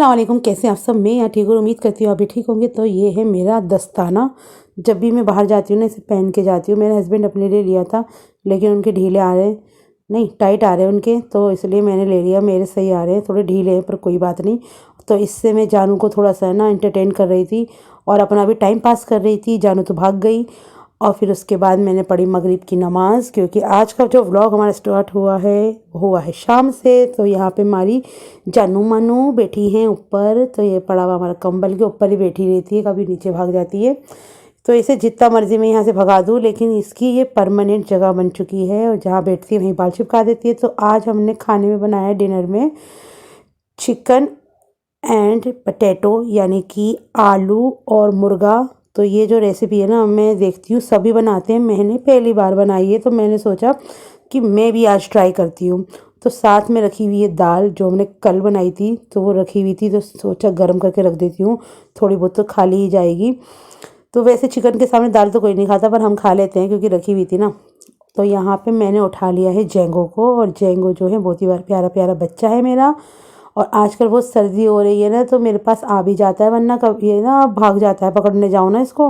अस्सलाम वालेकुम, कैसे हैं आप सब। मैं यहाँ ठीक हूँ, उम्मीद करती हूँ आप भी ठीक होंगे। तो ये है मेरा दस्ताना। जब भी मैं बाहर जाती हूँ ना, इसे पहन के जाती हूँ। मेरे हस्बैंड अपने लिए लिया था, लेकिन उनके ढीले आ रहे हैं, नहीं टाइट आ रहे हैं उनके, तो इसलिए मैंने ले लिया। मेरे सही आ रहे हैं, थोड़े ढीले हैं पर कोई बात नहीं। तो इससे मैं जानू को थोड़ा सा ना एंटरटेन कर रही थी और अपना भी टाइम पास कर रही थी। जानू तो भाग गई और फिर उसके बाद मैंने पढ़ी मगरिब की नमाज़, क्योंकि आज का जो व्लॉग हमारा स्टार्ट हुआ है शाम से। तो यहाँ पे हमारी जानू मानू बैठी हैं ऊपर, तो ये पड़ा हुआ हमारा कंबल के ऊपर ही बैठी रहती है, कभी नीचे भाग जाती है। तो इसे जितना मर्ज़ी मैं यहाँ से भगा दूँ, लेकिन इसकी ये परमानेंट जगह बन चुकी है और जहाँ बैठती है वहीं बाल चिपका देती है। तो आज हमने खाने में बनाया है डिनर में चिकन एंड पटेटो, यानी कि आलू और मुर्गा। तो ये जो रेसिपी है ना, मैं देखती हूँ सभी बनाते हैं, मैंने पहली बार बनाई है, तो मैंने सोचा कि मैं भी आज ट्राई करती हूँ। तो साथ में रखी हुई है दाल, जो हमने कल बनाई थी, तो वो रखी हुई थी, तो सोचा गर्म करके रख देती हूँ, थोड़ी बहुत तो खा ली ही जाएगी। तो वैसे चिकन के सामने दाल तो कोई नहीं खाता, पर हम खा लेते हैं क्योंकि रखी हुई थी ना। तो यहाँ पे मैंने उठा लिया है जेंगो को, और जेंगो जो है बहुत ही प्यारा प्यारा बच्चा है मेरा। और आजकल बहुत सर्दी हो रही है ना, तो मेरे पास आ भी जाता है, वरना कब ये ना भाग जाता है, पकड़ने जाओ ना इसको।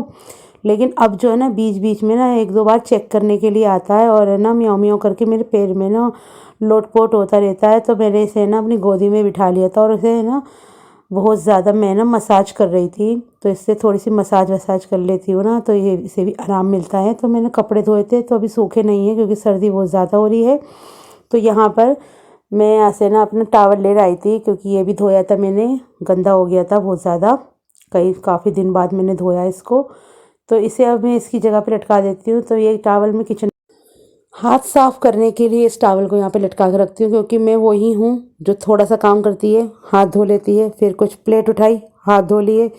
लेकिन अब जो है ना, बीच बीच में ना एक दो बार चेक करने के लिए आता है, और है ना म्याऊं म्याऊं करके मेरे पैर में ना लोटपोट होता रहता है। तो मैंने इसे ना अपनी गोदी में बिठा लिया था, और इसे ना बहुत ज़्यादा मैं ना मसाज कर रही थी। तो इससे थोड़ी सी मसाज वसाज कर लेती हूँ ना, तो ये इसे भी आराम मिलता है। तो मैंने कपड़े धोए थे, तो अभी सूखे नहीं है क्योंकि सर्दी बहुत ज़्यादा हो रही है। तो यहाँ पर मैं यहाँ से ना अपना टावल ले आई थी, क्योंकि ये भी धोया था मैंने, गंदा हो गया था बहुत ज़्यादा, काफ़ी दिन बाद मैंने धोया इसको। तो इसे अब मैं इसकी जगह पे लटका देती हूँ। तो ये टावल मैं किचन हाथ साफ़ करने के लिए इस टावल को यहाँ पे लटका के रखती हूँ, क्योंकि मैं वही हूँ जो थोड़ा सा काम करती है, हाथ धो लेती है, फिर कुछ प्लेट उठाई, हाथ धो लिए।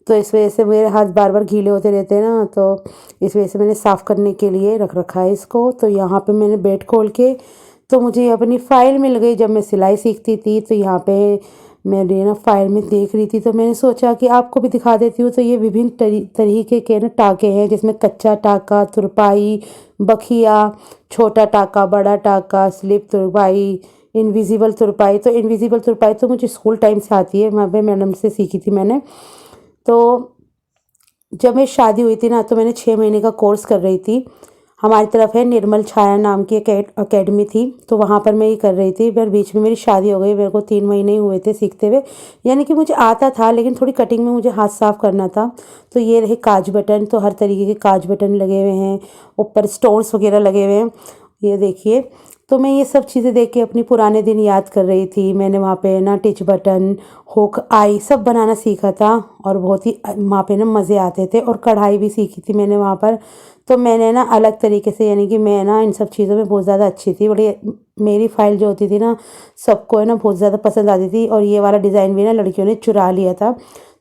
तो इस वजह से मेरे हाथ बार बार गीले होते रहते हैं ना, तो इस वजह से मैंने साफ़ करने के लिए रख रखा है इसको। तो यहाँ पे मैंने बेड खोल के, तो मुझे अपनी फ़ाइल मिल गई। जब मैं सिलाई सीखती थी, तो यहाँ पे मैंने ना फ़ाइल में देख रही थी, तो मैंने सोचा कि आपको भी दिखा देती हूँ। तो ये विभिन्न तरीके के ना टाके हैं, जिसमें कच्चा टाका, तुरपाई, बखिया, छोटा टाका, बड़ा टाका, स्लिप तुरपाई, इनविजिबल तुरपाई। तो इनविजिबल तुरपाई तो मुझे स्कूल टाइम से आती है, वहाँ पे मैडम से सीखी थी मैंने। तो जब मेरी शादी हुई थी ना, तो मैंने 6 महीने का कोर्स कर रही थी। हमारी तरफ है निर्मल छाया नाम की अकेडमी थी, तो वहाँ पर मैं ये कर रही थी। फिर बीच में मेरी शादी हो गई, मेरे को 3 महीने ही हुए थे सीखते हुए। यानी कि मुझे आता था, लेकिन थोड़ी कटिंग में मुझे हाथ साफ़ करना था। तो ये रहे काज बटन, तो हर तरीके के काज बटन लगे हुए हैं, ऊपर स्टोन्स वगैरह लगे हुए हैं, ये देखिए। तो मैं ये सब चीज़ें देख के अपनी पुराने दिन याद कर रही थी। मैंने वहाँ पे ना टिच बटन, हुक, आई सब बनाना सीखा था, और बहुत ही वहाँ पे ना मज़े आते थे। और कढ़ाई भी सीखी थी मैंने वहाँ पर। तो मैंने ना अलग तरीके से, यानी कि मैं ना इन सब चीज़ों में बहुत ज़्यादा अच्छी थी। बड़ी मेरी फ़ाइल जो होती थी ना, सबको है ना बहुत ज़्यादा पसंद आती थी। और ये वाला डिज़ाइन भी ना लड़कियों ने चुरा लिया था।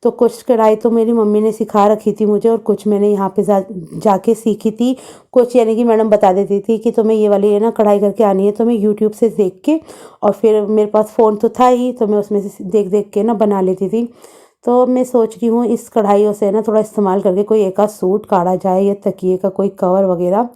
तो कुछ कढ़ाई तो मेरी मम्मी ने सिखा रखी थी मुझे, और कुछ मैंने यहाँ पे जाके सीखी थी। कुछ यानी कि मैडम बता देती थी कि तुम्हें ये वाली है ना कढ़ाई करके आनी है, तो मैं यूट्यूब से देख के, और फिर मेरे पास फ़ोन तो था ही, तो मैं उसमें से देख देख के ना बना लेती थी। तो मैं सोच रही हूँ इस कढ़ाइयों से ना थोड़ा इस्तेमाल करके कोई एक आध सूट काढ़ा जाए, या तकिए का कोई कवर वगैरह।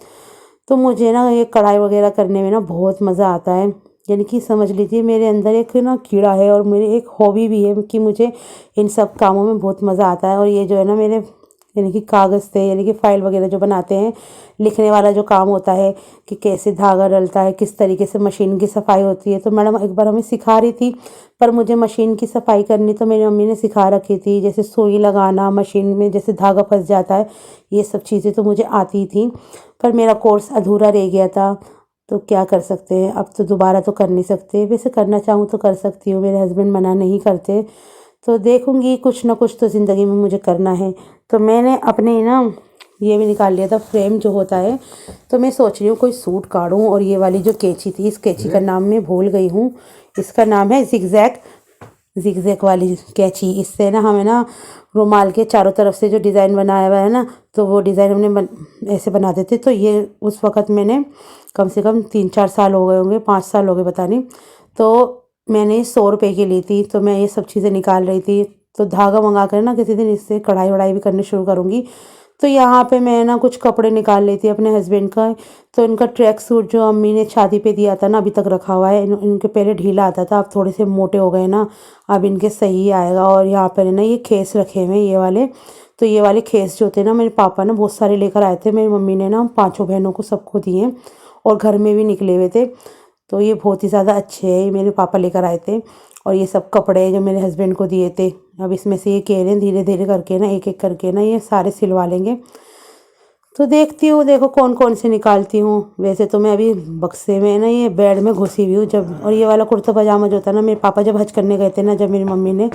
तो मुझे ना ये कढ़ाई वगैरह करने में ना बहुत मज़ा आता है। यानी कि समझ लीजिए मेरे अंदर एक ना कीड़ा है, और मेरी एक हॉबी भी है कि मुझे इन सब कामों में बहुत मज़ा आता है। और ये जो है ना मेरे, यानी कि कागज़ से, यानी कि फ़ाइल वगैरह जो बनाते हैं, लिखने वाला जो काम होता है कि कैसे धागा डलता है, किस तरीके से मशीन की सफाई होती है। तो मैडम एक बार हमें सिखा रही थी, पर मुझे मशीन की सफाई करनी तो मेरी मम्मी ने सिखा रखी थी। जैसे सुई लगाना, मशीन में जैसे धागा फंस जाता है, ये सब चीज़ें तो मुझे आती थी, पर मेरा कोर्स अधूरा रह गया था। तो क्या कर सकते हैं, अब तो दोबारा तो कर नहीं सकते। वैसे करना चाहूँ तो कर सकती हूँ, मेरे हस्बैंड मना नहीं करते। तो देखूँगी, कुछ ना कुछ तो ज़िंदगी में मुझे करना है। तो मैंने अपने ना ये भी निकाल लिया था, फ्रेम जो होता है। तो मैं सोच रही हूँ कोई सूट काढूँ, और ये वाली जो कैंची थी, इस कैंची का नाम मैं भूल गई हूँ। इसका नाम है जिगजैग, जिगजैग वाली कैंची। इससे ना हमें ना रुमाल के चारों तरफ से जो डिज़ाइन बनाया हुआ है ना, तो वो डिज़ाइन हमने ऐसे बना देते। तो ये उस वक़्त मैंने कम से कम 3-4 साल हो गए होंगे, 5 साल हो गए पता नहीं। तो मैंने 100 रुपये की ली थी। तो मैं ये सब चीज़ें निकाल रही थी। तो धागा मंगा कर ना किसी दिन इससे कढ़ाई वढ़ाई भी करनी शुरू करूँगी। तो यहाँ पे मैं ना कुछ कपड़े निकाल लेती अपने हस्बैंड का। तो इनका ट्रैक सूट जो अम्मी ने शादी पे दिया था ना, अभी तक रखा हुआ है। इनके पहले ढीला आता था, अब थोड़े से मोटे हो गए ना, अब इनके सही आएगा। और यहाँ पर ना ये खेस रखे हुए हैं ये वाले। तो ये वाले खेस जो थे ना, मेरे पापा ने बहुत सारे लेकर आए थे। मेरी मम्मी ने ना 5 बहनों को सबको दिए और घर में भी निकले हुए थे। तो ये बहुत ही ज़्यादा अच्छे हैं, ये मेरे पापा लेकर आए थे। और ये सब कपड़े जो मेरे हस्बैंड को दिए थे, अब इसमें से ये कह रहे हैं धीरे धीरे करके ना, एक एक करके ना ये सारे सिलवा लेंगे। तो देखती हूँ, देखो कौन कौन से निकालती हूँ। वैसे तो मैं अभी बक्से में ना ये बेड में घुसी हुई हूँ जब। और ये वाला कुर्ता पजामा जो था ना, मेरे पापा जब हज करने गए थे ना, जब मेरी मम्मी ने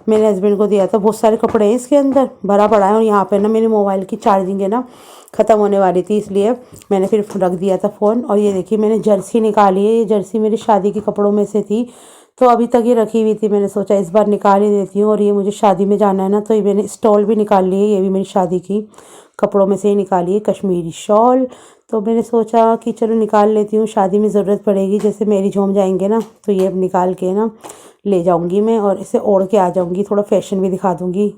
मेरे हस्बैंड को दिया था, बहुत सारे कपड़े हैं इसके अंदर भरा पड़ा है। और यहाँ पे ना मेरे मोबाइल की चार्जिंग है ना ख़त्म होने वाली थी, इसलिए मैंने फिर रख दिया था फ़ोन। और ये देखिए मैंने जर्सी निकाली है, ये जर्सी मेरी शादी के कपड़ों में से थी, तो अभी तक ये रखी हुई थी। मैंने सोचा इस बार निकाल ही देती हूँ। और ये मुझे शादी में जाना है ना, तो ये मैंने स्टॉल भी निकाल ली है, ये भी मेरी शादी की कपड़ों में से ही निकाली है, कश्मीरी शॉल। तो मैंने सोचा कि चलो निकाल लेती हूँ, शादी में ज़रूरत पड़ेगी, जैसे मैरिज होम जाएंगे ना, तो ये अब निकाल के ना ले जाऊँगी मैं और इसे ओढ़ के आ जाऊँगी, थोड़ा फैशन भी दिखा दूँगी।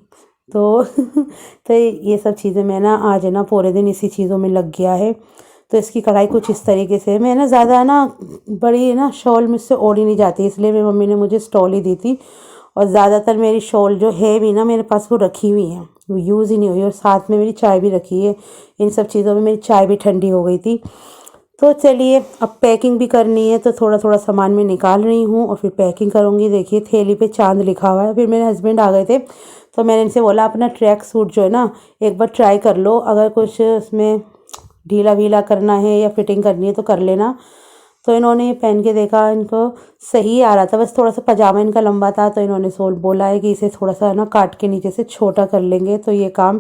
तो तो ये सब चीज़ें मैं ना आज है ना पूरे दिन इसी चीज़ों में लग गया है। तो इसकी कढ़ाई कुछ इस तरीके से, मैं ना ज़्यादा ना बड़ी ना शॉल मुझसे ओढ़ी नहीं जाती, इसलिए मेरी मम्मी ने मुझे स्टॉल ही दी थी। और ज़्यादातर मेरी शॉल जो है भी ना मेरे पास, वो रखी हुई है, वो यूज़ ही नहीं हुई। और साथ में मेरी चाय भी रखी है, इन सब चीज़ों में मेरी चाय भी ठंडी हो गई थी। तो चलिए अब पैकिंग भी करनी है, तो थोड़ा थोड़ा सामान मैं निकाल रही हूँ और फिर पैकिंग करूँगी। देखिए थैली पे चांद लिखा हुआ है। फिर मेरे हस्बैंड आ गए थे, तो मैंने इनसे बोला अपना ट्रैक सूट जो है ना एक बार ट्राई कर लो, अगर कुछ उसमें ढीला वीला करना है या फिटिंग करनी है तो कर लेना। तो इन्होंने ये पहन के देखा, इनको सही आ रहा था, बस थोड़ा सा पजामा इनका लंबा था, तो इन्होंने बोला है कि इसे थोड़ा सा ना काट के नीचे से छोटा कर लेंगे, तो ये काम